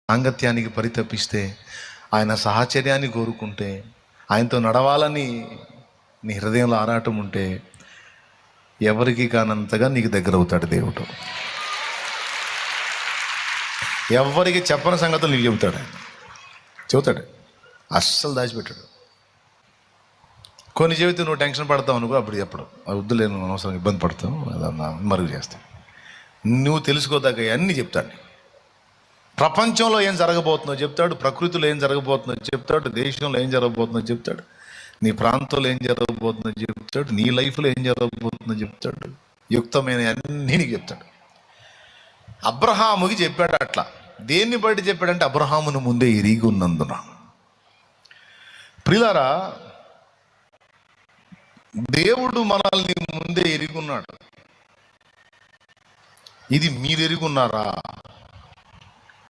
సాంగత్యానికి పరితపిస్తే, ఆయన సాహచర్యాన్ని కోరుకుంటే, ఆయనతో నడవాలని నీ హృదయంలో ఆరాటం ఉంటే, ఎవరికి కానంతగా నీకు దగ్గర అవుతాడు దేవుడు. ఎవరికి చెప్పని సంగతులు నీకు చెబుతాడు. ఆయన చెబుతాడు, అస్సలు దాచిపెట్టాడు. కొన్ని చెబితే నువ్వు టెన్షన్ పడతావు అనుకో, అప్పుడు చెప్పడం అది వద్దులేను, అనవసరం ఇబ్బంది పడతావు, అదన్నా మరుగు చేస్తావు. నువ్వు తెలుసుకోదగ్గ అన్నీ చెప్తాడు. ప్రపంచంలో ఏం జరగబోతుందో చెప్తాడు, ప్రకృతిలో ఏం జరగబోతుందో చెప్తాడు, దేశంలో ఏం జరగబోతుందో చెప్తాడు, నీ ప్రాంతంలో ఏం జరగబోతుందో చెప్తాడు, నీ లైఫ్లో ఏం జరగబోతుందో చెప్తాడు, యుక్తమైన అన్నీ నీకు చెప్తాడు. అబ్రహాముకి చెప్పాడు అట్లా. దేన్ని బట్టి చెప్పాడంటే అబ్రహామును ముందే ఎరిగి ఉన్నందున. ప్రియులారా, దేవుడు మనల్ని ముందే ఎరిగి ఉన్నాడు. ఇది మీరు ఎరిగి ఉన్నారా?